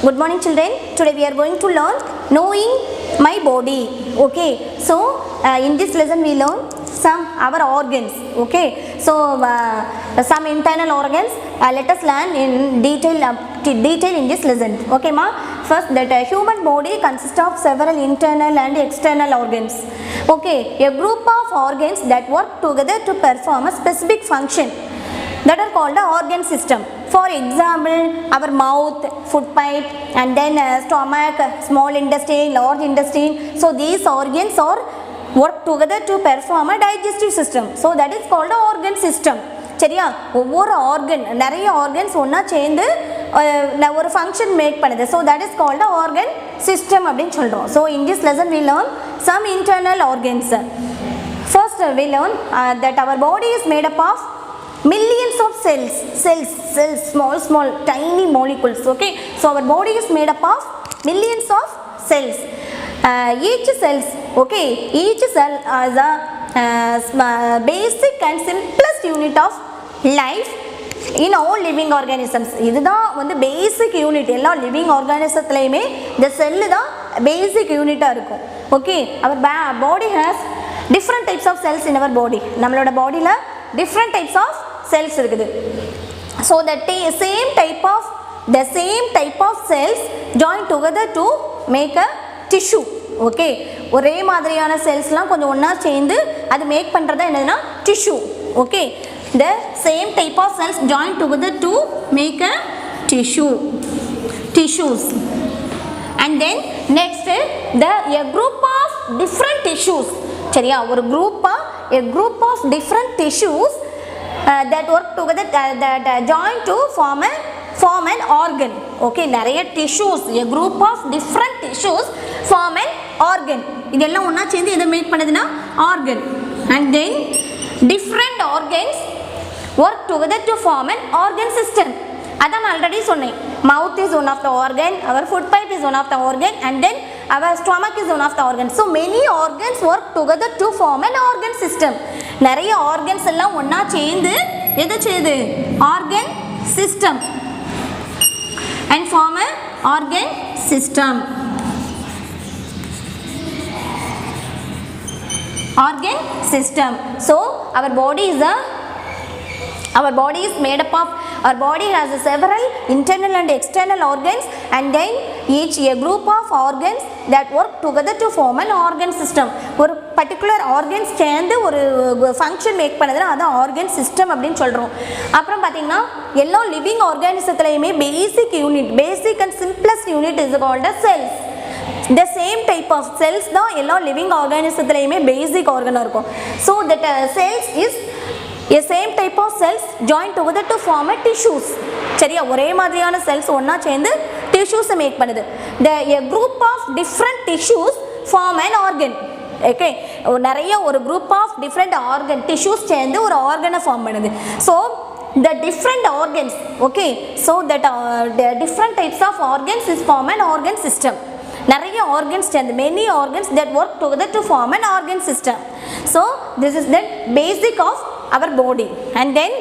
Good morning children. Today we are going to learn knowing my body. Okay. So in this lesson we learn some our organs. Okay. So some internal organs. Let us learn in detail in this lesson. Okay ma. First that human body consists of several internal and external organs. Okay. A group of organs that work together to perform a specific function that are called the organ system. For example, our mouth, food pipe, and then stomach, small intestine, large intestine. So these organs are work together to perform a digestive system. So that is called the organ system. சரியா ஒவ்வொரு organ நிறைய organs ஒன்றா சேர்ந்து ஒரு function make பண்ணுது. So that is called a organ system அப்படின்னு சொல்கிறோம். So in this lesson we learn some internal organs. First we learn that our body is made up of millions of cells, small tiny molecules. Okay, so our body is made up of millions of cells. Each cell is a basic and simplest unit of life in all living organisms. இதுதான் வந்து basic unit. எல்லா living organismலயுமே the cell தான் basic unit-ஆ இருக்கும். Okay, our body has different types of cells in our body. நம்மளோட bodyல different types of cells இருக்குது. So the same type of cells join together to make a tissue. Okay, ஒரே மாதிரியான செல்ஸ்லாம் கொஞ்சம் ஒன்றா சேர்ந்து அது மேக் பண்ணுறதா என்னதுன்னா tissue. Okay, the same type of cells join together to make a tissues. And then next a group of different tissues. சரியா ஒரு a group of different tissues that work together that join to form an organ. Okay, நிறைய tissues, a group of different tissues form an organ. இதெல்லாம் ஒண்ணா சேர்ந்து எதை make பண்ணுதுன்னா organ. And then different organs work together to form an organ system. அதான் நான் already சொன்னேன். Mouth is one of the organ, our food pipe is one of the organ, and then our stomach is one of the organs. So many organs work together to form an organ system. நிறைய organs எல்லாம் ஒண்ணா சேர்ந்து எதை செய்யுது organ system and form an organ system. Organ system. So our body is made up of, our body has several internal and external organs, and then each a group of organs that work together to form an organ system. ஒரு particular organs சேர்ந்து ஒரு function make பண்ணதுனா அதான் organ system அப்படின்னு சொல்கிறோம். அப்புறம் பார்த்தீங்கன்னா எல்லா living organismத்துலையுமே basic and simplest unit is called as cells. The same type of cells தான் எல்லா living organismத்துலையுமே basic organ இருக்கும். So that cells is a same type of cells join together to form a tissues. சரியா ஒரே மாதிரியான cells ஒண்ணா சேர்ந்து tissues make பண்ணுது. A group of different tissues form an organ. Okay, நிறைய ஒரு group of different organ tissues சேர்ந்து ஒரு organ form பண்ணுது. So the different organs, okay, so that the different types of organs is form an organ system. நிறைய organs சேர்ந்து many organs that work together to form an organ system. So this is the basic of our body. And then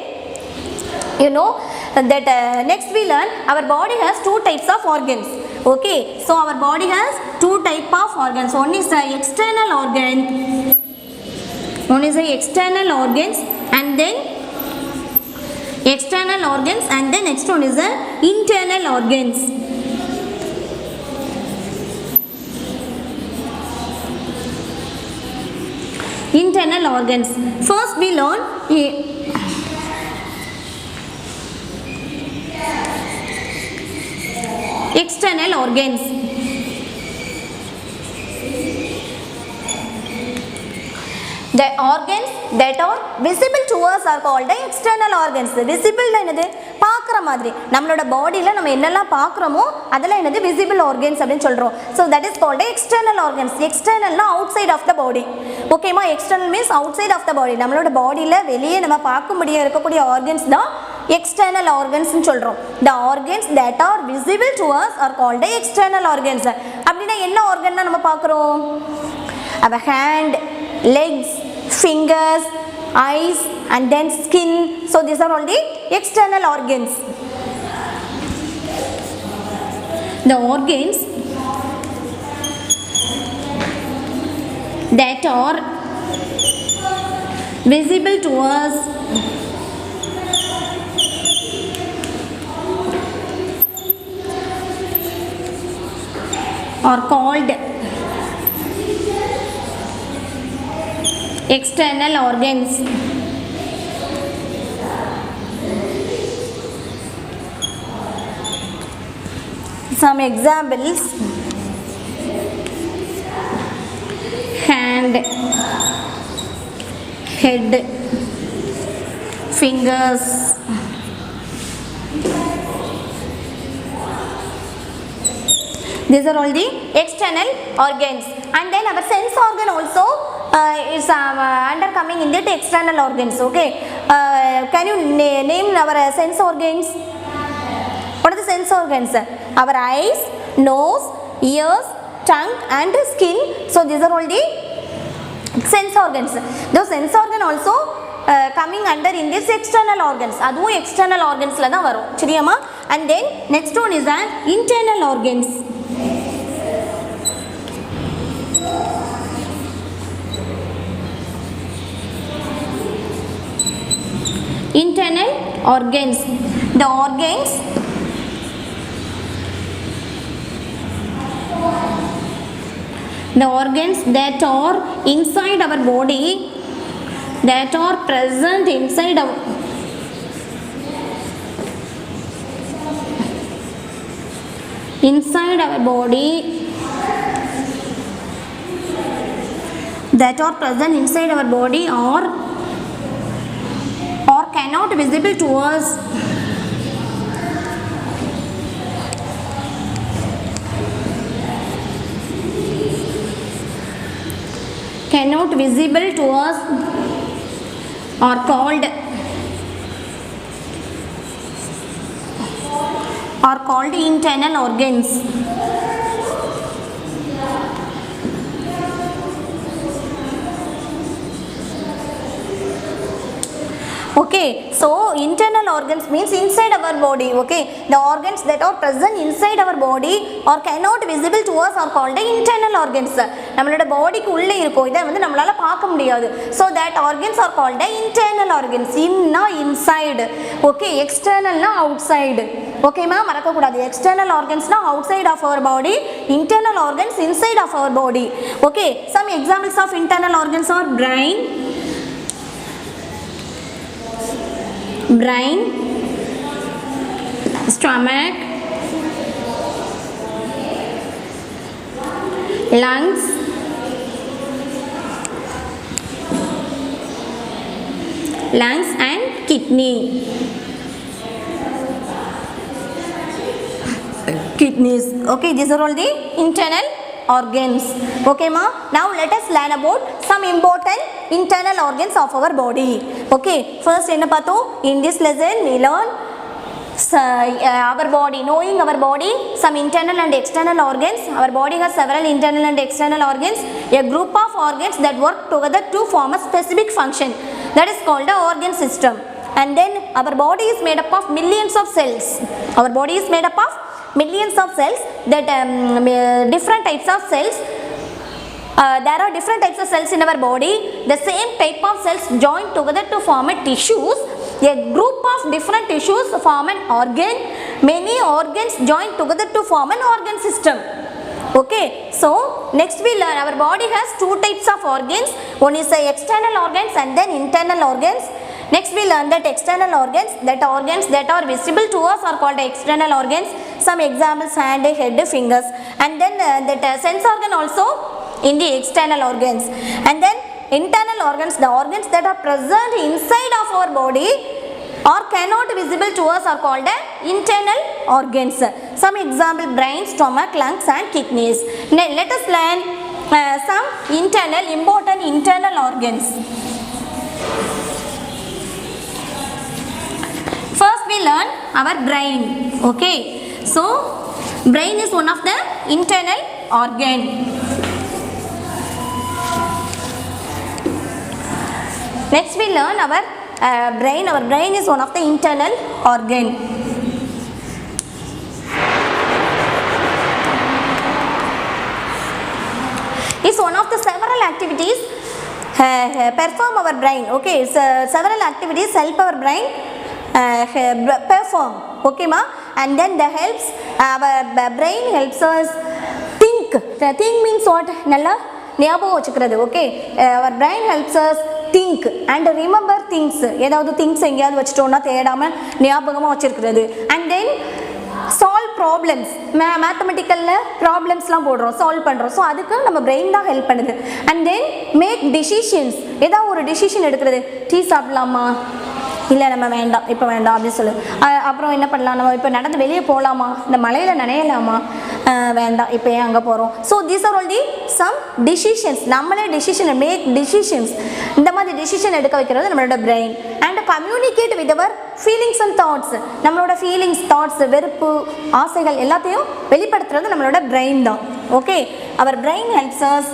you know that next we learn our body has two types of organs. Okay, so our body has two type of organs. One is the external organ, one is the external organs, and then next one is the internal organs. Internal organs. First we learn external organs. The organs that are visible to us are called the external organs. Visible என்னது பார்க்குற மாதிரி நம்மளோட பாடியில் நம்ம என்னெல்லாம் பார்க்குறோமோ அதெல்லாம் என்னது visible organs அப்படின்னு சொல்கிறோம். So that is called the external organs. Externalனா outside of the body. ஓகேமா, external means outside of the body. நம்மளோட பாடியில் வெளியே நம்ம பார்க்க முடிய இருக்கக்கூடிய organs தான் external organs ன்னு சொல்கிறோம். The organs that are visible to us are called the external organs. அப்படின்னா என்ன organ நம்ம பார்க்குறோம்? Our hand, legs, fingers, eyes, and then skin. So these are all the external organs. the organs that are visible to us are called external organs. Some examples: hand, head, fingers, these are all the external organs. And then our sense organ also is under coming in that external organs. Okay, can you name our sense organs? What are the sense organs? Our eyes, nose, ears, tongue and skin. So these are all the sense organs. Those sense organ also coming under in this external organs. Adhu external organs la da varum. Seriyama? And then next one is an internal organs. Internal organs. The organs that are inside our body, that are present inside our body, that are present inside our body or cannot visible to us, cannot visible to us are called internal organs. Okay, so internal organs means inside our body. Okay, the organs that are present inside our body or cannot visible to us are called the internal organs. நம்மளோட பாடிக்கு உள்ளே இருக்கும், இதை வந்து நம்மளால பார்க்க முடியாது. So that organs are called the internal organs. Inna inside. Okay, external na outside. Okay ma, மறக்க கூடாது. External organs na outside of our body, internal organs inside of our body. Okay, some examples of internal organs are brain, stomach, lungs, and kidneys. Okay, these are all the internal organs. Okay ma, now let us learn about some important internal organs of our body. Okay, first enna pathom, in this lesson we learn our body, knowing our body, some internal and external organs. Our body has several internal and external organs, a group of organs that work together to form a specific function, that is called the organ system. And then our body is made up of millions of cells. Our body is made up of millions of cells, that different types of cells. There are different types of cells in our body. The same type of cells join together to form a tissues. A group of different tissues form an organ. Many organs join together to form an organ system. Okay, so next we learn our body has two types of organs. One is the external organs and then internal organs. Next we learn that external organs that are visible to us are called external organs. Some examples: hand, head, fingers. And then that sense organ also in the external organs. And then internal organs, the organs that are present inside of our body or cannot visible to us are called internal organs. Some example: brain, stomach, lungs and kidneys. Now let us learn some important internal organs. First we learn our brain. Okay, so brain is one of the internal organ. Next we learn our brain. Our brain is one of the internal organ. activities perform our brain. Okay, so several activities help our brain perform. Okay ma, and then the helps our brain helps us think. Think means what? Nalla ஞாபகம் வச்சுக்கிறது. Okay, our brain helps us think and remember things. ஏதாவது things எங்கேயாவது வச்சுட்டோம்னா தேடாமல் ஞாபகமாக வச்சுருக்கிறது. And then solve problems. மேத்தமெட்டிக்கலில் ப்ராப்ளம்ஸ்லாம் போடுறோம், சால்வ் பண்ணுறோம். ஸோ அதுக்கு நம்ம பிரெயின் தான் ஹெல்ப் பண்ணுது. And then make decisions. ஏதாவது ஒரு டிசிஷன் எடுக்கிறது. டீ சாப்பிடலாமா, இல்லை நம்ம வேண்டாம் இப்போ வேண்டாம் அப்படின்னு சொல்லு. அப்புறம் என்ன பண்ணலாம், நம்ம இப்போ நடந்து வெளியே போகலாமா, இந்த மலையில் நனையலாமா, வேண்டாம் இப்போ ஏன் அங்கே போகிறோம். So these are all the some decisions. நம்மளே டிசிஷன் மேக் டிசிஷன்ஸ். இந்த மாதிரி டிசிஷன் எடுக்க வைக்கிறது நம்மளோட brain. And communicate with our feelings and thoughts. நம்மளோட ஃபீலிங்ஸ், தாட்ஸ், வெறுப்பு, ஆசைகள் எல்லாத்தையும் வெளிப்படுத்துறது நம்மளோட பிரெயின் தான். Okay, our brain helps us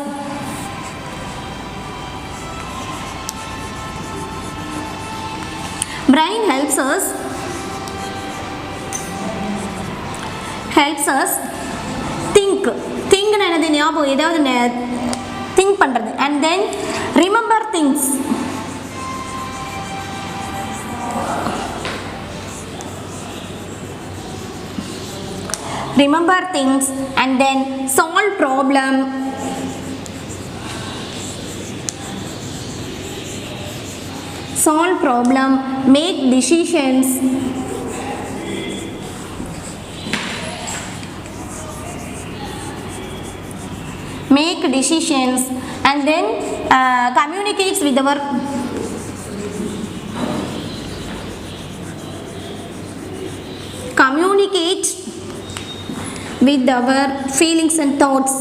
brain helps us think. think னா என்னது, ஞாபகம் ஏதாவது திங்க் பண்ணுறது. and then remember things. remember things and then solve problem. solve problem, make decisions. make decisions and then communicates with our feelings and thoughts.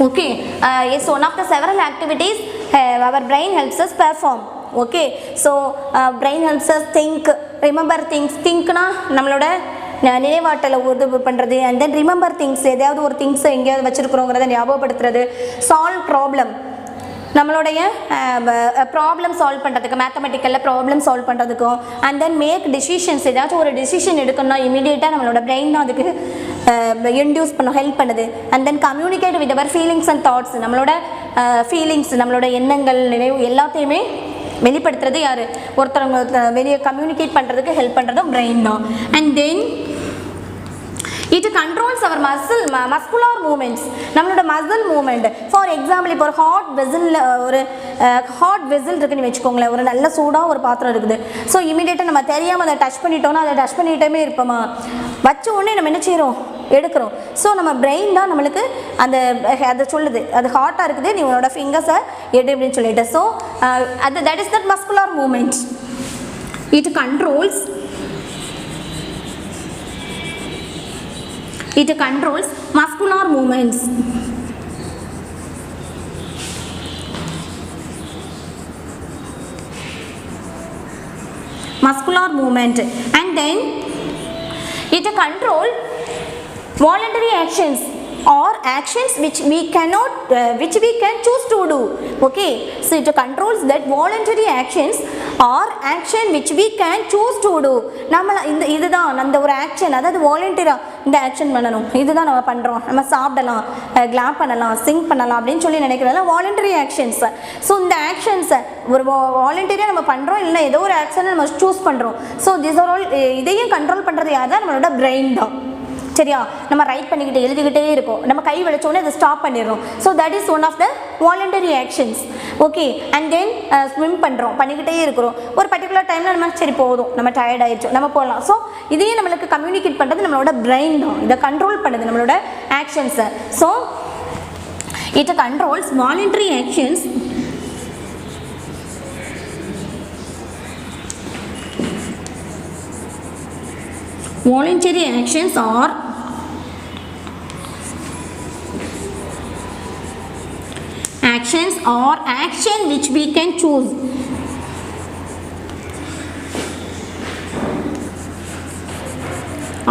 Okay, yes, one of the several activities our brain helps us perform. Okay, so brain helps us think, remember things. think na நம்மளோட நினைவாற்றலை உதவி பண்ணுறது. and then remember things, ஏதாவது ஒரு திங்ஸை எங்கேயாவது வச்சுருக்குறோங்கிறத ஞாபகப்படுத்துறது. Solve problem, நம்மளுடைய problem solve பண்ணுறதுக்கு, மேத்தமெட்டிக்கலில் problem solve பண்ணுறதுக்கும். அண்ட் தென் மேக் டிசிஷன்ஸ், ஏதாச்சும் ஒரு டிசிஷன் எடுக்கணும்னா இமீடியட்டாக நம்மளோட பிரெயின் தான் அதுக்கு இன்டியூஸ் பண்ண ஹெல்ப் பண்ணுது. And then communicate with our feelings and thoughts. நம்மளோட ஃபீலிங்ஸ், நம்மளோட எண்ணங்கள், நினைவு எல்லாத்தையுமே வெளிப்படுத்துறது யார், ஒருத்தவங்க வெளியே கம்யூனிகேட் பண்ணுறதுக்கு ஹெல்ப் பண்ணுறதும் பிரெயின் தான். And then it controls our muscular movements. நம்மளோட மசில் மூமெண்ட். ஃபார் எக்ஸாம்பிள், இப்போ ஒரு ஹாட் வெசல் இருக்குன்னு வச்சுக்கோங்களேன். ஒரு நல்ல சூடாக ஒரு பாத்திரம் இருக்குது. ஸோ இமீடியட்டாக நம்ம தெரியாமல் அதை டச் பண்ணிட்டோம்னா அதை டச் பண்ணிகிட்டே இருப்போமா, வச்ச உடனே நம்ம என்ன செய்கிறோம், எடுக்கிறோம். ஸோ நம்ம பிரெயின் தான் நம்மளுக்கு அதை சொல்லுது, அது ஹாட்டாக இருக்குது, நீ உன்னோட ஃபிங்கர்ஸை எடு அப்படின்னு சொல்லிட்டு. So that is that muscular movement. It controls muscular movements. muscular movement and then it control voluntary actions or actions which we can choose to do. Okay, so it controls that voluntary actions or action which we can choose to do. நம்ம இதுதான் அந்த ஒரு action, அதாவது வாலண்டியரா இந்த action பண்ணணும், இதுதான் நம்ம பண்ணுறோம், நம்ம சாப்பிடலாம், கிளாப் பண்ணலாம், சிங் பண்ணலாம் அப்படின்னு சொல்லி நினைக்கிறதால வாலண்டரி ஆக்ஷன்ஸ். ஸோ இந்த ஆக்ஷன்ஸை ஒரு வாலண்டியராக நம்ம பண்ணுறோம், இல்லை ஏதோ ஒரு ஆக்ஷனை நம்ம சூஸ் பண்ணுறோம். ஸோ திஸ் ஆர் ஆல், இதையும் கண்ட்ரோல் பண்ணுறது யார் தான், நம்மளோட பிரெயின் தான். சரியா, நம்ம ரைட் பண்ணிக்கிட்டு எழுதிக்கிட்டே இருக்கோம், நம்ம கை வலிச்சோடனே அதை ஸ்டாப் பண்ணிடுறோம். So that is one of the voluntary actions. Okay, and then swim பண்ணுறோம், பண்ணிக்கிட்டே இருக்கிறோம். ஒரு பர்டிகுலர் டைமில் நம்ம சரி போதும், நம்ம டயர்ட் ஆகிடுச்சோம், நம்ம போகலாம். ஸோ இதையே நம்மளுக்கு கம்யூனிகேட் பண்ணுறது நம்மளோட பிரெயின் தான், இதை கண்ட்ரோல் பண்ணுது நம்மளோட ஆக்ஷன்ஸை. So it controls voluntary actions voluntary actions or action which we can choose.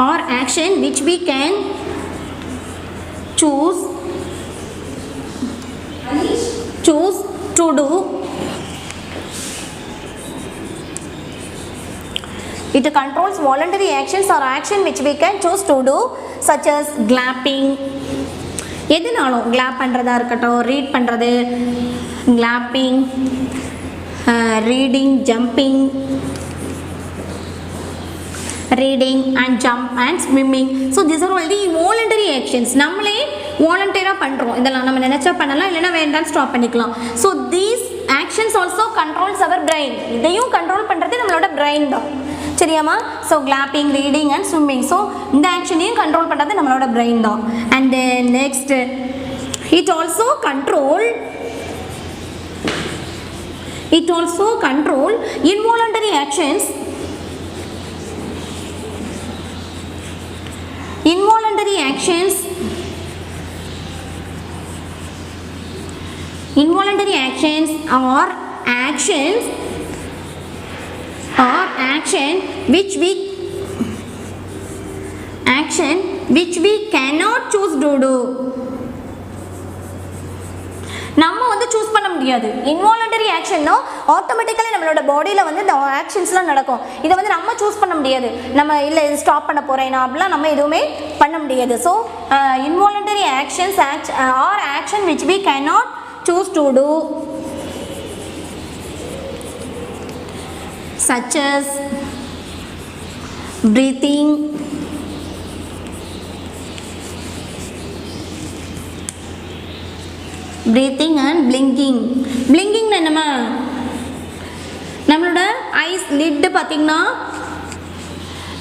Or action which we can choose to do It controls voluntary actions or action which we can choose to do, such as glapping. எதுனாலும் clap பண்ணுறதா இருக்கட்டும், read பண்ணுறது, clapping, reading, jumping, reading and jump and swimming. So these are all the voluntary actions. நம்மளே வாலண்டியரா பண்றோம். இதெல்லாம் நம்ம நினைச்சா பண்ணலாம், இல்லனா வேண்டாம் ஸ்டாப் பண்ணிக்கலாம். So these actions also controls our brain. இதையும் கண்ட்ரோல் பண்றது நம்மளோட brain தான். சரியாமா? So glapping, reading and swimming. So இந்த ஆக்ஷனையும் கண்ட்ரோல் பண்றது நம்மளோட brain தான். And then next, it also control involuntary actions. Involuntary actions are action which we cannot choose to do. நம்ம வந்து சூஸ் பண்ண முடியாது. இன்வாலண்டரி ஆக்ஷன்னா ஆட்டோமேட்டிக்கலி நம்மளோட பாடியில் வந்து இந்த ஆக்ஷன்ஸ்லாம் நடக்கும். இதை வந்து நம்ம சூஸ் பண்ண முடியாது. நம்ம இல்லை இது ஸ்டாப் பண்ண போகிறேன் அப்படிலாம் நம்ம எதுவுமே பண்ண முடியாது. So involuntary actions are action which we cannot choose to do, such as breathing, and blinking. Blinking என்னமா, நம்மளோட ஐஸ் லிட் பார்த்தீங்கன்னா,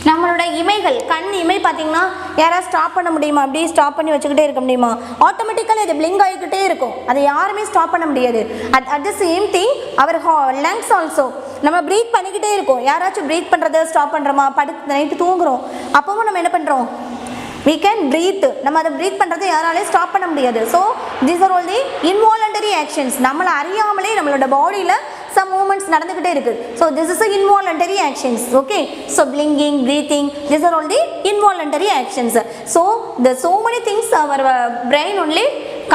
நம்மளோட இமைகள், கண் இமை பார்த்தீங்கன்னா யாராவது ஸ்டாப் பண்ண முடியுமா? அப்படியே ஸ்டாப் பண்ணி வச்சுக்கிட்டே இருக்க முடியுமா? ஆட்டோமேட்டிக்கலி அது பிளிங்க் ஆகிக்கிட்டே இருக்கும். அதை யாருமே ஸ்டாப் பண்ண முடியாது. At the same thing our lungs also நம்ம ப்ரீத் பண்ணிக்கிட்டே இருக்கோம். யாராச்சும் ப்ரீத் பண்ணுறதை ஸ்டாப் பண்ணுறோமா? நைட்டு தூங்குறோம், அப்பவும் நம்ம என்ன பண்ணுறோம்? we can breathe. நம்ம அதை ப்ரீத் பண்ணுறதை யாராலையும் ஸ்டாப் பண்ண முடியாது. So these are all the involuntary actions. நம்மளை அறியாமலே நம்மளோட பாடியில் some movements நடந்துக்கிட்டே இருக்குது. So this is a involuntary actions. Okay, so blinking, breathing, these are all the involuntary actions. So so many things our brain only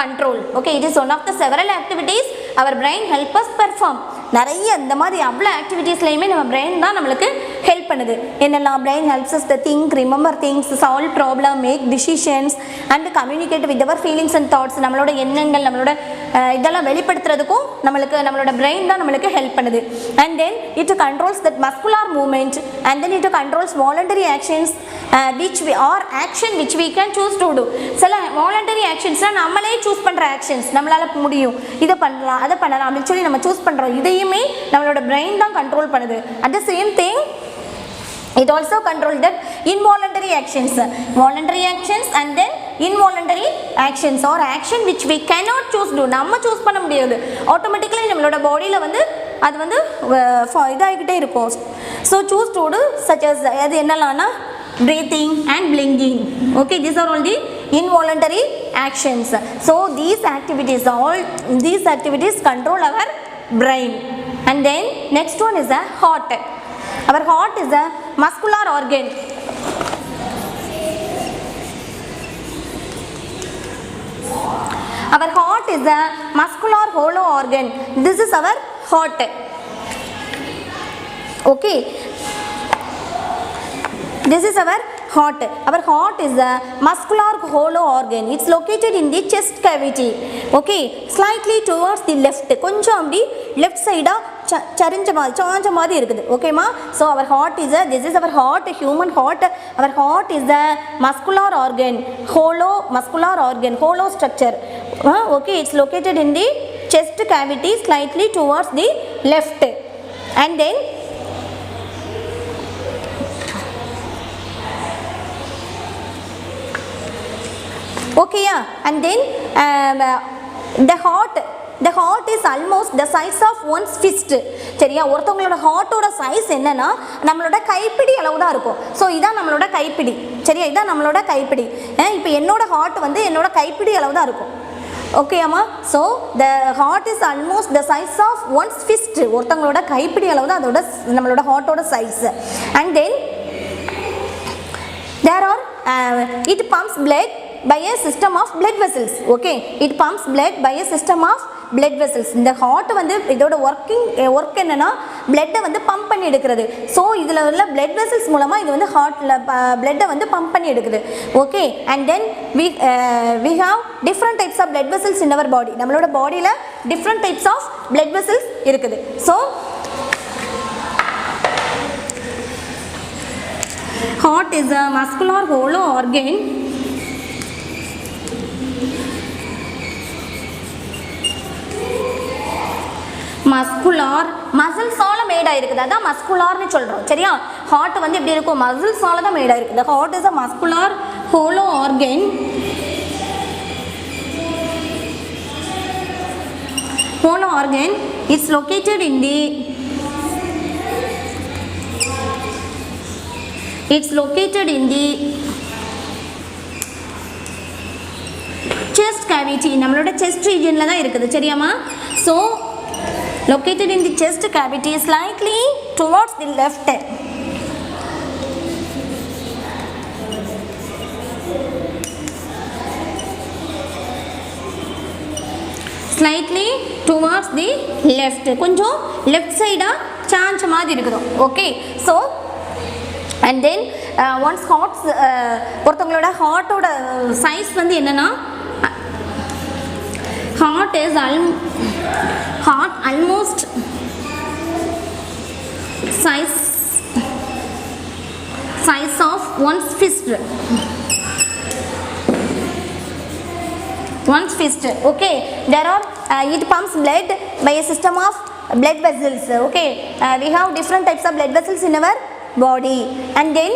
control. Okay, it is one of the several activities our brain help us perform. நிறைய இந்த மாதிரி அவ்வளோ ஆக்டிவிட்டீஸ்லையுமே நம்ம brain தான் நம்மளுக்கு help பண்ணுது. என்னெல்லாம்? Brain helps us the think, remember things, solve problem, make decisions and communicate with our feelings and thoughts. நம்மளோட எண்ணங்கள், நம்மளோட இதெல்லாம் வெளிப்படுத்துறதுக்கும் நம்மளோட பிரெயின் தான் நம்மளுக்கு ஹெல்ப் பண்ணுது. And then it controls that muscular movement, and then it controls voluntary actions action which we can choose to do. சில voluntary ஆக்ஷன்ஸ்னால் நம்மளே சூஸ் பண்ணுற ஆக்ஷன்ஸ், நம்மளால் முடியும், இதை பண்ணலாம் அதை பண்ணலாம் அப்படின்னு சொல்லி நம்ம சூஸ் பண்ணுறோம். இதையுமே நம்மளோட பிரெயின் தான் கண்ட்ரோல் பண்ணுது. At the same thing it also controls that involuntary actions, voluntary actions and then involuntary actions or action which we cannot choose to. நம்ம சூஸ் பண்ண முடியாது. ஆட்டோமேட்டிக்கலி நம்மளோட பாடியில் வந்து அது வந்து இதாகிக்கிட்டே இருக்கும். So choose to to such as அது என்னலாம்னா breathing and blinking. Okay, these are all the involuntary actions. So these activities control our brain. And then next one is the heart. Our heart is a muscular organ. Our heart is a muscular hollow organ. This is our heart. Okay, this is our heart. Our heart is a muscular hollow organ. It's located in the chest cavity. Okay, slightly towards the left. கொஞ்சம் அப்படி left side சாஞ்ச மாதிரி இருக்குது. ஓகேமா? So our heart is this is our heart, human heart. Our heart is a muscular organ, muscular organ, hollow structure. Okay, it's located in the chest cavity, slightly towards the left. And then okay, yeah, and then the heart is almost the size of one's fist. சரியா? ஒருத்தவங்களோட ஹார்ட்டோட size என்னன்னா நம்மளோட கைப்பிடி அளவு தான் இருக்கும். So இதான் நம்மளோட கைப்பிடி. சரியா? இதான் நம்மளோட கைப்பிடி. இப்போ என்னோட ஹார்ட் வந்து என்னோட கைப்பிடி அளவு தான் இருக்கும். ஓகேயாம்மா? So the heart is almost the size of one's fist. ஒருத்தவங்களோட கைப்பிடி அளவு தான் அதோட நம்மளோட ஹார்ட்டோட size. And then there are it pumps blood by a system of blood vessels. Okay, it pumps blood by a system of blood vessels. இந்த heart வந்து இதோட ஒர்க் என்னன்னா பிளட்டை வந்து பம்ப் பண்ணி பண்ணி எடுக்கிறது. ஸோ இதில் உள்ள பிளட் வெசல்ஸ் மூலமாக இது வந்து ஹார்ட்டில் பிளட்டை வந்து பம்ப் பண்ணி எடுக்குது. Okay, and then we have different types of blood vessels in our body. நம்மளோட பாடியில் different types of blood vessels இருக்குது. So heart is a muscular hollow organ muscular மசில்ஸால மேட் ஆயிருக்குது, அதான் மஸ்குலார்னு சொல்கிறோம். சரியா, ஹார்ட் வந்து எப்படி இருக்கும், மசில்ஸால தான் மேட் ஆயிருக்குது. Heart is a muscular hollow organ. Hollow organ it's located in the chest cavity. நம்மளோட chest regionல தான் இருக்குது. சரியாமா? So located in the chest cavity, slightly towards the left. Slightly towards the left. கொஞ்சம் left side சாஞ்ச மாதிரி இருக்குது. Okay, so and then once hearts ஒருத்தங்களோட ஹார்ட்டோட size வந்து என்னன்னா, heart almost size of one's fist. Okay, there are it pumps blood by a system of blood vessels. Okay, we have different types of blood vessels in our body, and then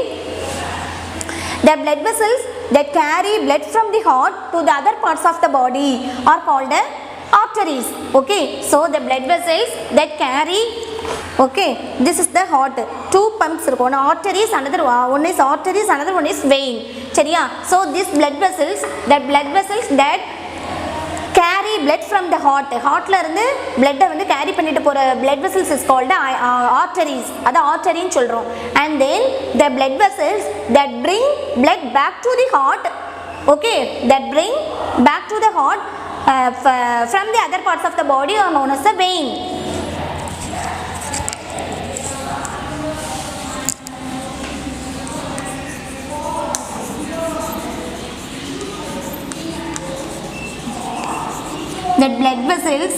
the blood vessels that carry blood from the heart to the other parts of the body are called arteries. Okay, so the blood vessels that carry, okay, this is the heart. Two pumps irukku, one arteries, another one is arteries, another one is vein. சரியா, so these blood vessels that carry blood from the heart, heartல இருந்து blood வந்து carry பண்ணிட்டு போற blood vessels is called arteries. அத artery ன்னு சொல்றோம். And then the blood vessels that bring blood back to the heart, okay, that bring back to the heart from the other parts of the body are known as a vein. The blood vessels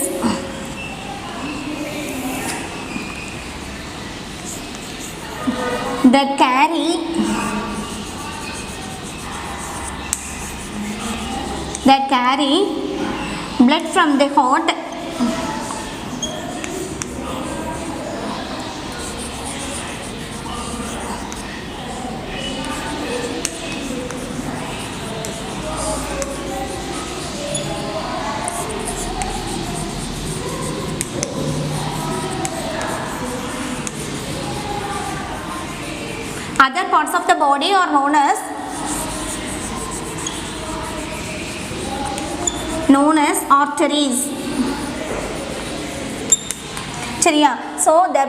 that carry blood from the heart other parts of the body are known as arteries. சரியா, so the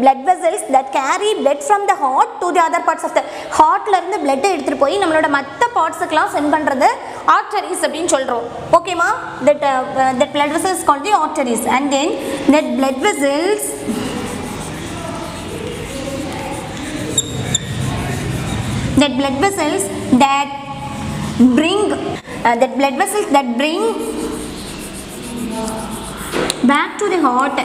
blood vessels that carry blood from the heart to the other parts of the heartல இருந்து blood எடுத்துட்டு போய் நம்மளோட மற்ற பார்ட்ஸ்க்குலாம் send பண்றது arteries அப்படினு சொல்றோம். ஓகேமா, that blood vessels is called the arteries. And then that blood vessels that bring back to the heart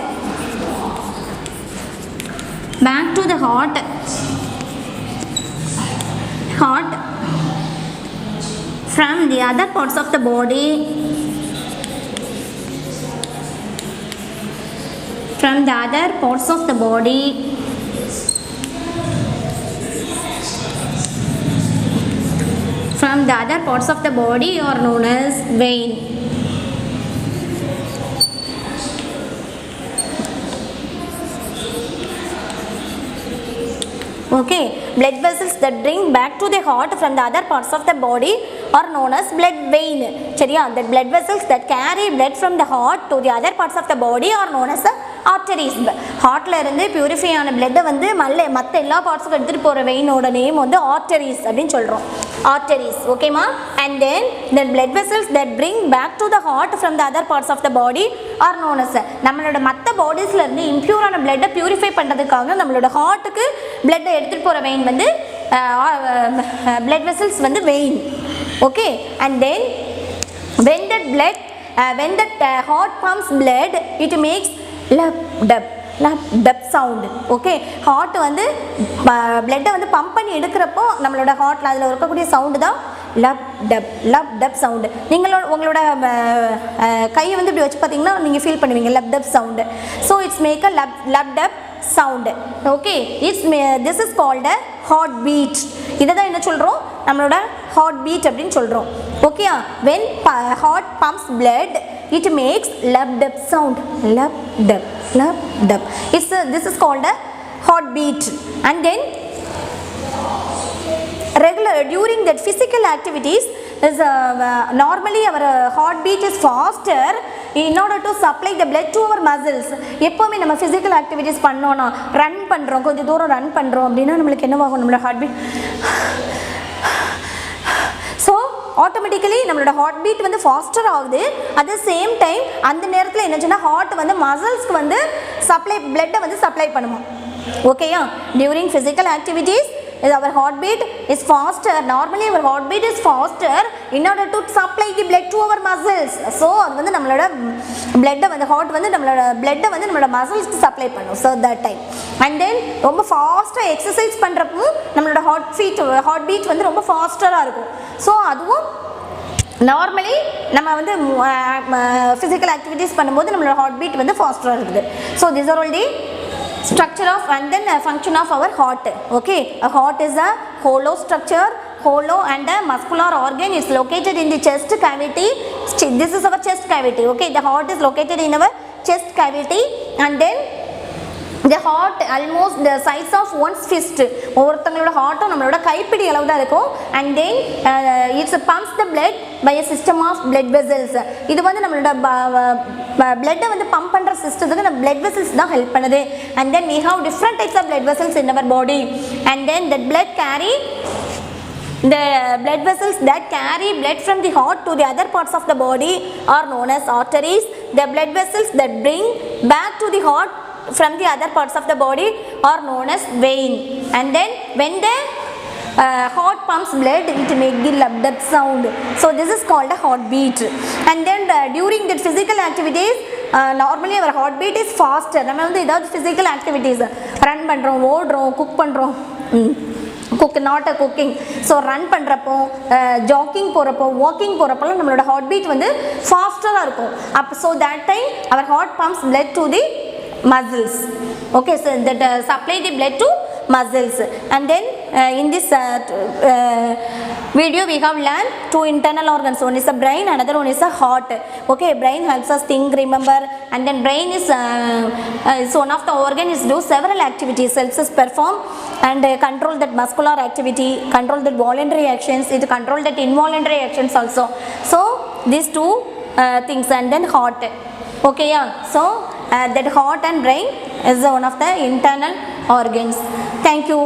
from the other parts of the body, are known as vein. Okay, blood vessels that bring back to the heart from the other parts of the body are known as blood vein. சரியா, the blood vessels that carry blood from the heart to the other parts of the body are known as arteries. ஹார்ட்ல இருந்து purify ஆன blood வந்து மற்ற எல்லா பார்ட்ஸ்க்கும் எடுத்துட்டு போற வெயினோட name வந்து arteries அப்படினு சொல்றோம். arteries. ஓகேமா, and then the blood vessels that bring back to the heart from the other parts of the body are known as நம்மளோட மற்ற பாடிஸ்ல இருந்து இம்பியூரான பிளட்டை பியூரிஃபை பண்ணுறதுக்காக நம்மளோட ஹார்ட்டுக்கு பிளட்டை எடுத்துகிட்டு போகிற வெயின் வந்து blood vessels வந்து vein. Okay, and then when that heart pumps blood, it makes lap sound. Okay, heart வந்து blood வந்து பம்ப் பண்ணி எடுக்கிறப்போ நம்மளோட ஹார்ட்ல அதில் இருக்கக்கூடிய சவுண்டு தான் lap sound. உங்களோட கையை வந்து இப்படி வச்சு பார்த்தீங்கன்னா நீங்கள் ஃபீல் பண்ணுவீங்க lap sound. So it's make a lap sound. Okay, this is called a heartbeat. இதை தான் என்ன சொல்கிறோம், நம்மளோட heartbeat அப்படின்னு சொல்கிறோம். Okay, when heart pumps blood, it makes lap sound. Lap. This is called a heartbeat. And then during that physical activities is normally our heartbeat is faster in order to supply the blood to our muscles. எப்போவுமே நம்ம physical activities பண்ணோன்னா run பண்ணுறோம், கொஞ்சம் தூரம் run பண்ணுறோம் அப்படின்னா நம்மளுக்கு என்னவாகும், நம்மளோட ஹார்ட்பீட் ஸோ ஆட்டோமேட்டிக்கலி நம்மளோட ஹார்ட் பீட் வந்து ஃபாஸ்டர் ஆகுது. அட் த சேம் டைம் அந்த நேரத்தில் என்னச்சுன்னா ஹார்ட் வந்து மசில்ஸ்க்கு வந்து பிளட்டை வந்து சப்ளை பண்ணுமா. ஓகேயா, during physical activities our heartbeat is faster. Normally our heartbeat is faster in order to supply the blood to our muscles. So அது வந்து நம்மளோட blood வந்து ஹார்ட் வந்து நம்மளோட blood வந்து நம்மளோட மசில்ஸ்க்கு சப்ளை பண்ணும். So that time and then ரொம்ப ஃபாஸ்ட்டாக எக்ஸசைஸ் பண்ணுறப்போ நம்மளோட ஹார்ட் பீட் வந்து ரொம்ப ஃபாஸ்டராக இருக்கும். ஸோ அதுவும் நார்மலி நம்ம வந்து ஃபிசிக்கல் ஆக்டிவிட்டீஸ் பண்ணும்போது நம்மளோட ஹார்ட் பீட் வந்து ஃபாஸ்டராக இருக்குது. So these are all the structure of and then function of our heart. Okay, a heart is a hollow structure, hollow and a muscular organ is located in the chest cavity. This is our chest cavity. Okay, the heart is located in our chest cavity and then the heart almost the size of one's fist. ஒவ்வொருத்தங்களோட ஹார்ட்டும் நம்மளோட கைப்பிடி அளவு தான் இருக்கும். and then it pumps the blood by a system of blood vessels. இது வந்து நம்மளோட blood வந்து pump பண்ற சிஸ்டத்துக்கு நம்ம blood vessels தான் ஹெல்ப் பண்ணுது. and then we have different types of blood vessels in our body and then the blood vessels that carry blood from the heart to the other parts of the body are known as arteries. The blood vessels that bring back to the heart from the other parts of the body are known as vein. And then when the heart pumps blood, it makes the lap sound. So this is called a heartbeat. And then during the physical activities, normally our heartbeat is faster. நம்ம வந்து ஏதாவது physical activities run பண்ணுறோம், ஓடுறோம், cook பண்ணுறோம், not a cooking. So run பண்ணுறப்போ, jogging போகிறப்போ, walking போகிறப்போலாம் நம்மளோட ஹார்ட் பீட் வந்து ஃபாஸ்டராக இருக்கும். அப்போ so that time our heart pumps blood to the muscles. Okay, so that supply the blood to muscles. And then in this video we have learned two internal organs. One is a brain, another one is a heart. Okay, brain helps us think, remember, and then brain is one of the organ is do several activities, helps us perform and control that muscular activity, control that voluntary actions, it control that involuntary actions also. So these two things. And then heart. Okay, yeah, so that heart and brain is one of the internal organs. Thank you.